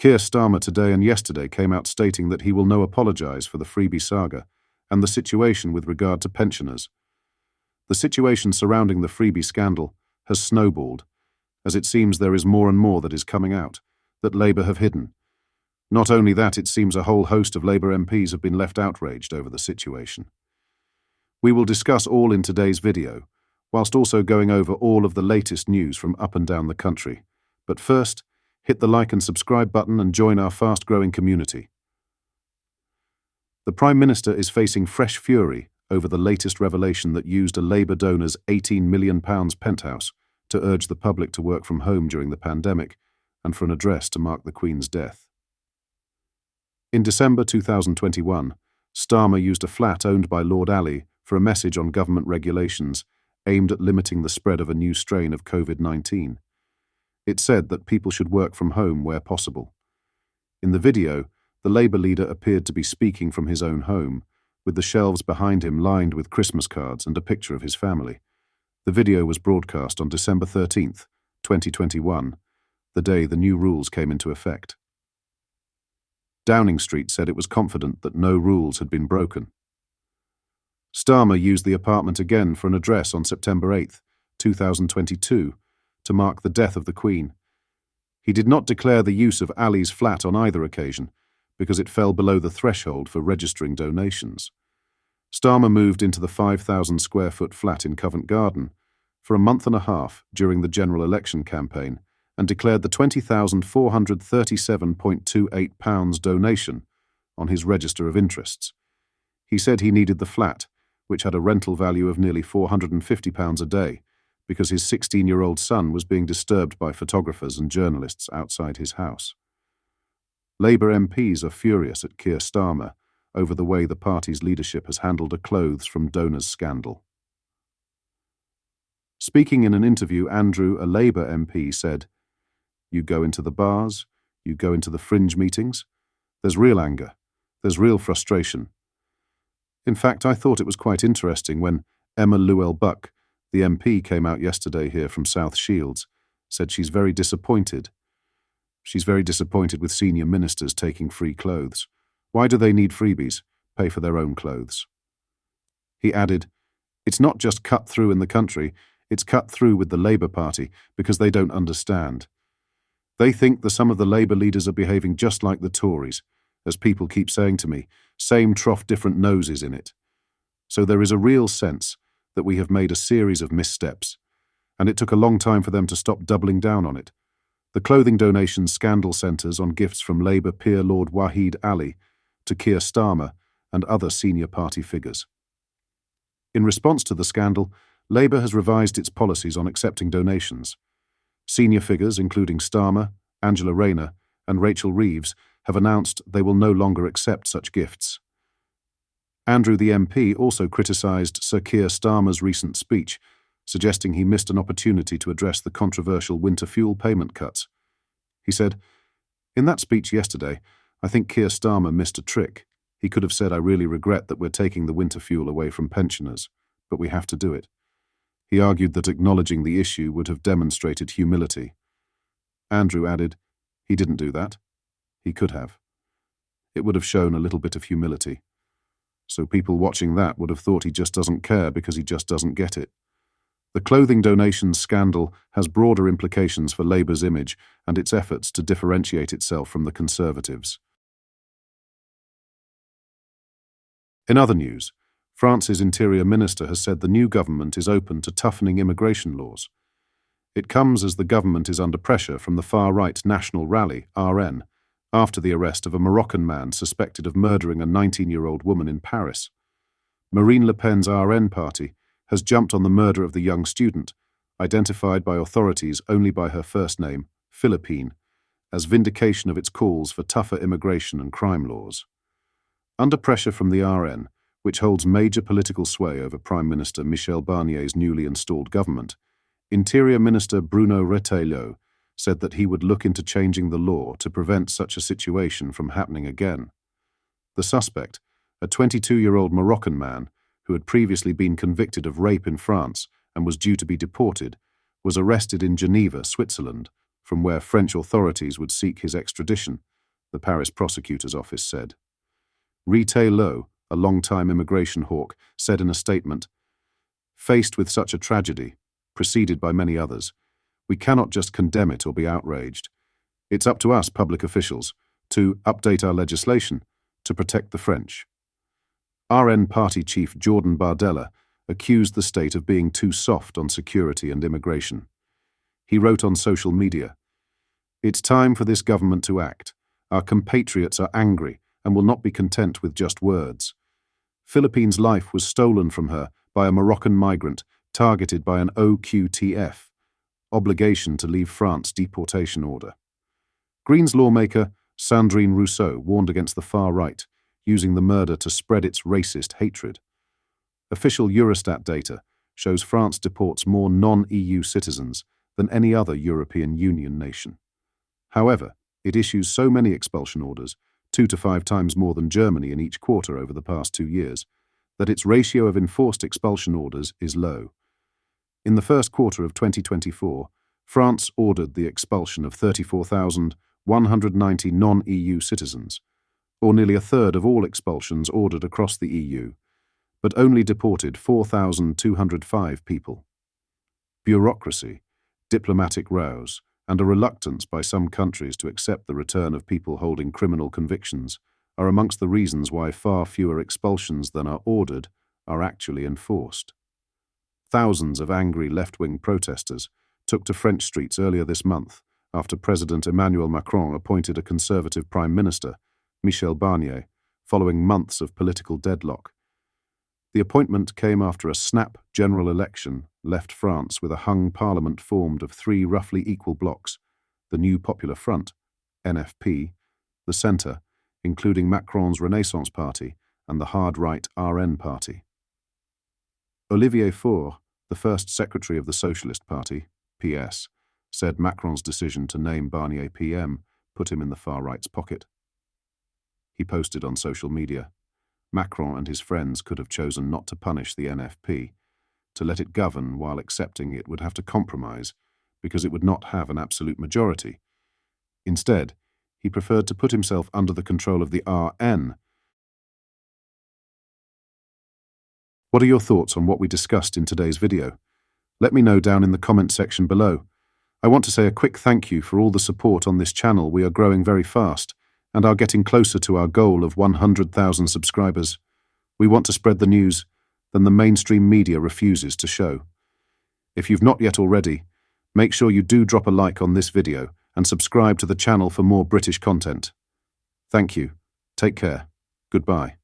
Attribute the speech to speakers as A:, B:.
A: Keir Starmer today and yesterday came out stating that he will no apologise for the freebie saga and the situation with regard to pensioners. The situation surrounding the freebie scandal has snowballed, as it seems there is more and more that is coming out, that Labour have hidden. Not only that, it seems a whole host of Labour MPs have been left outraged over the situation. We will discuss all in today's video, whilst also going over all of the latest news from up and down the country. But first, hit the like and subscribe button and join our fast-growing community. The Prime Minister is facing fresh fury over the latest revelation that used a Labour donor's £18 million penthouse to urge the public to work from home during the pandemic and for an address to mark the Queen's death. In December 2021, Starmer used a flat owned by Lord Ali for a message on government regulations aimed at limiting the spread of a new strain of COVID-19. It said that people should work from home where possible. In the video, the Labour leader appeared to be speaking from his own home, with the shelves behind him lined with Christmas cards and a picture of his family. The video was broadcast on December 13th, 2021, the day the new rules came into effect. Downing Street said it was confident that no rules had been broken. Starmer used the apartment again for an address on September 8th, 2022, to mark the death of the Queen. He did not declare the use of Ali's flat on either occasion, because it fell below the threshold for registering donations. Starmer moved into the 5,000-square-foot flat in Covent Garden for a month and a half during the general election campaign and declared the £20,437.28 donation on his register of interests. He said he needed the flat, which had a rental value of nearly £450 a day, because his 16-year-old son was being disturbed by photographers and journalists outside his house. Labour MPs are furious at Keir Starmer over the way the party's leadership has handled a clothes from donors scandal. Speaking in an interview, Andrew, a Labour MP, said, "You go into the bars, you go into the fringe meetings. There's real anger, there's real frustration. In fact, I thought it was quite interesting when Emma Llewellyn-Buck, the MP, came out yesterday here from South Shields, said she's very disappointed. She's very disappointed with senior ministers taking free clothes. Why do they need freebies? Pay for their own clothes." He added, "It's not just cut through in the country, it's cut through with the Labour Party because they don't understand. They think that some of the Labour leaders are behaving just like the Tories, as people keep saying to me, same trough, different noses in it. So there is a real sense that we have made a series of missteps, and it took a long time for them to stop doubling down on it. The clothing donation scandal centres on gifts from Labour peer Lord Wahid Ali to Keir Starmer and other senior party figures. In response to the scandal, Labour has revised its policies on accepting donations. Senior figures, including Starmer, Angela Rayner, and Rachel Reeves, have announced they will no longer accept such gifts. Andrew, the MP, also criticised Sir Keir Starmer's recent speech, suggesting he missed an opportunity to address the controversial winter fuel payment cuts. He said, "In that speech yesterday, I think Keir Starmer missed a trick. He could have said, 'I really regret that we're taking the winter fuel away from pensioners, but we have to do it.' He argued that acknowledging the issue would have demonstrated humility." Andrew added, "He didn't do that. He could have. It would have shown a little bit of humility. So people watching that would have thought he just doesn't care because he just doesn't get it." The clothing donations scandal has broader implications for Labour's image and its efforts to differentiate itself from the Conservatives. In other news, France's Interior Minister has said the new government is open to toughening immigration laws. It comes as the government is under pressure from the far-right National Rally, RN, after the arrest of a Moroccan man suspected of murdering a 19-year-old woman in Paris. Marine Le Pen's RN party has jumped on the murder of the young student, identified by authorities only by her first name, Philippine, as vindication of its calls for tougher immigration and crime laws. Under pressure from the RN, which holds major political sway over Prime Minister Michel Barnier's newly installed government, Interior Minister Bruno Retailleau said that he would look into changing the law to prevent such a situation from happening again. The suspect, a 22-year-old Moroccan man who had previously been convicted of rape in France and was due to be deported, was arrested in Geneva, Switzerland, from where French authorities would seek his extradition the Paris prosecutor's office said. Rite Lowe, a long-time immigration hawk, said in a statement, "Faced with such a tragedy, preceded by many others, we cannot just condemn it or be outraged. It's up to us, public officials, to update our legislation to protect the French." RN party chief Jordan Bardella accused the state of being too soft on security and immigration. He wrote on social media, "It's time for this government to act. Our compatriots are angry and will not be content with just words. Philippines' life was stolen from her by a Moroccan migrant targeted by an OQTF, obligation to leave France deportation order." Greens lawmaker Sandrine Rousseau warned against the far right, using the murder to spread its racist hatred. Official Eurostat data shows France deports more non-EU citizens than any other European Union nation. However, it issues so many expulsion orders, 2 to 5 times more than Germany in each quarter over the past 2 years, that its ratio of enforced expulsion orders is low. In the first quarter of 2024, France ordered the expulsion of 34,190 non-EU citizens, or nearly a third of all expulsions ordered across the EU, but only deported 4,205 people. Bureaucracy, diplomatic rows, and a reluctance by some countries to accept the return of people holding criminal convictions are amongst the reasons why far fewer expulsions than are ordered are actually enforced. Thousands of angry left-wing protesters took to French streets earlier this month after President Emmanuel Macron appointed a conservative Prime Minister, Michel Barnier, following months of political deadlock. The appointment came after a snap general election left France with a hung parliament formed of 3 roughly equal blocs: the New Popular Front, NFP, the Centre, including Macron's Renaissance Party, and the hard-right RN Party. Olivier Faure, the first secretary of the Socialist Party, PS, said Macron's decision to name Barnier PM put him in the far-right's pocket. He posted on social media, "Macron and his friends could have chosen not to punish the NFP. To let it govern while accepting it would have to compromise, because it would not have an absolute majority. Instead, he preferred to put himself under the control of the RN." What are your thoughts on what we discussed in today's video? Let me know down in the comment section below. I want to say a quick thank you for all the support on this channel. We are growing very fast and are getting closer to our goal of 100,000 subscribers. We want to spread the news that the mainstream media refuses to show. If you've not yet already, make sure you do drop a like on this video and subscribe to the channel for more British content. Thank you. Take care. Goodbye.